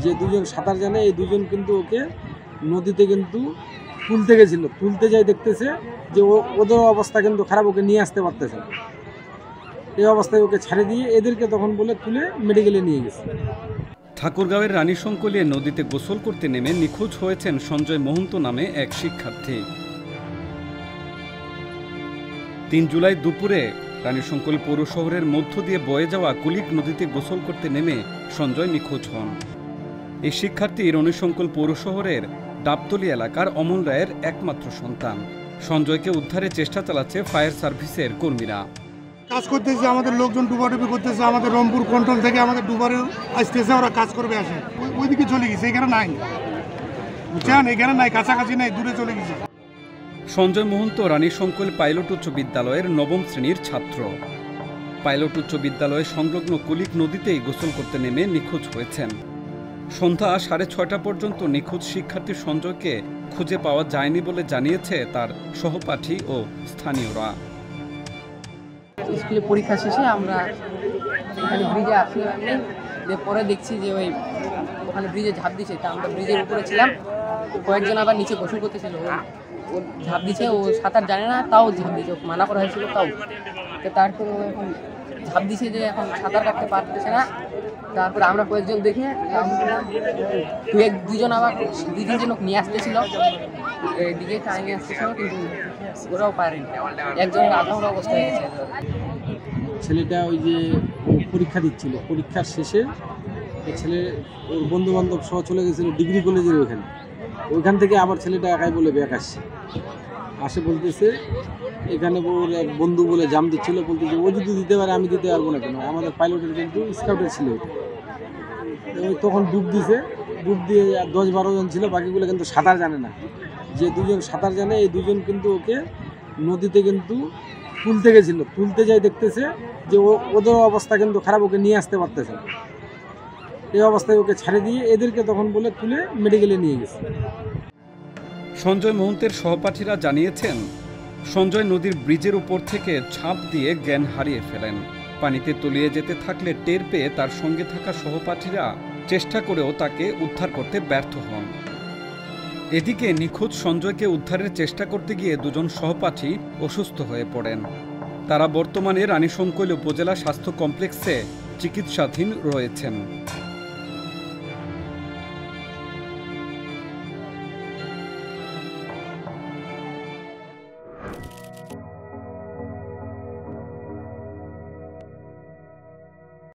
যে দুজন সাঁতার জানে এই দুজন কিন্তু ওকে নদীতে কিন্তু তুলতে গেছিল, তুলতে যাই দেখতেছে যে ওদের অবস্থা কিন্তু খারাপ, ওকে নিয়ে আসতে পারতেছে না। এই অবস্থায় ওকে ছাড়ে দিয়ে এদেরকে তখন বলে তুলে মেডিকেলে নিয়ে গেছে। ঠাকুরগাঁওয়ের রানীশঙ্কলিয়া নদীতে গোসল করতে নেমে নিখোঁজ হয়েছেন সঞ্জয় মহন্ত নামে এক শিক্ষার্থী। ৩ জুলাই দুপুরে রানীশঙ্কল পৌর শহরের মধ্য দিয়ে বয়ে যাওয়া কুলিক নদীতে গোসল করতে নেমে সঞ্জয় নিখোঁজ হন। এই শিক্ষার্থী রানীশঙ্কল পৌর শহরের ডাবতলী এলাকার অমল রায়ের একমাত্র সন্তান। সঞ্জয়কে উদ্ধারের চেষ্টা চালাচ্ছে ফায়ার সার্ভিসের কর্মীরা। কাজ করতেছে, আমাদের লোকজন ডুবাডুবি করতেছে, আমাদের রংপুর কন্ট্রোল থেকে আমাদের ডুবারে আসতেছে, ওরা কাজ করবে আসে। ওইদিকে চলে গেছে, এখানে নাই, বুঝছেন, এখানে নাই, কাছাকাছি নাই, দূরে চলে গেছে। সঞ্জয় মহন্ত রানীশঙ্কল পাইলট উচ্চ বিদ্যালয়ের ৯ম শ্রেণীর ছাত্র। পাইলট উচ্চ বিদ্যালয়ে সংলগ্ন কুলিক নদীতেই গোসল করতে নেমে নিখোঁজ হয়েছেন। সন্ধ্যা 6:30 পর্যন্ত নিখোঁজ শিক্ষার্থী সঞ্জয়কে খুঁজে পাওয়া যায়নি বলে জানিয়েছে তার সহপাঠী ও স্থানীয়রা। স্কুলে পরীক্ষা শেষে আমরা এখানে ব্রিজে আসলাম, পরে দেখছি যে ওখানে ব্রিজে ঝাঁপ দিছে। তা আমরা ব্রিজের উপরে ছিলাম, কয়েকজন আবার নিচে গোসল করতেছিল। ও ঝাঁপ দিছে, ও সাঁতার জানে না, তাও ঝাঁপ দিছে, মানা করা হয়েছিল তাও। তো তারপরে ও এখন ঝাঁপ দিছে যে এখন সাঁতার কাটতে পারতেছে না। তারপরে আমরা কয়েকজন দেখে দুজন আবার 2-3 জন নিয়ে আসতেছিল, এইদিকে টাইমে আসতেছিল, কিন্তু ওরাও পারেনি। একজনের আধা অবস্থা হয়ে গেছে। ছেলেটা ওই যে পরীক্ষা দিচ্ছিল, পরীক্ষার শেষে ছেলে ওর বন্ধু বান্ধব সহ চলে গেছিল ডিগ্রি কলেজের ওইখানে। ওইখান থেকে আবার ছেলেটা একাই বলে ব্যাক আসে বলতেছে এখানে ওর এক বন্ধু বলে জাম দিচ্ছিল, বলতেছে ও যদি দিতে পারে আমি দিতে পারবো না কেন, আমাদের পাইলটের কিন্তু স্কাউটের ছিল। ওই তখন ডুব দিছে, ডুব দিয়ে 10-12 জন ছিল, বাকিগুলো কিন্তু সাঁতার জানে না। যে দুজন সাঁতার জানে এই দুজন কিন্তু ওকে নদীতে কিন্তু তুলতে গেছিল, তুলতে যাই দেখতেছে যে ওদের অবস্থা কিন্তু খারাপ, ওকে নিয়ে আসতে পারতেছে না। এই অবস্থায় ওকে ছাড়ে দিয়ে এদেরকে তখন বলে তুলে মেডিকেলে নিয়ে গেছে। সঞ্জয় মহন্তের সহপাঠীরা জানিয়েছেন, সঞ্জয় নদীর ব্রিজের উপর থেকে ঝাঁপ দিয়ে জ্ঞান হারিয়ে ফেলেন। পানিতে তলিয়ে যেতে থাকলে টের পেয়ে তার সঙ্গে থাকা সহপাঠীরা চেষ্টা করেও তাকে উদ্ধার করতে ব্যর্থ হন। এদিকে নিখোঁজ সঞ্জয়কে উদ্ধারের চেষ্টা করতে গিয়ে 2 সহপাঠী অসুস্থ হয়ে পড়েন। তারা বর্তমানে রানীশঙ্কল উপজেলা স্বাস্থ্য কমপ্লেক্সে চিকিৎসাধীন রয়েছেন।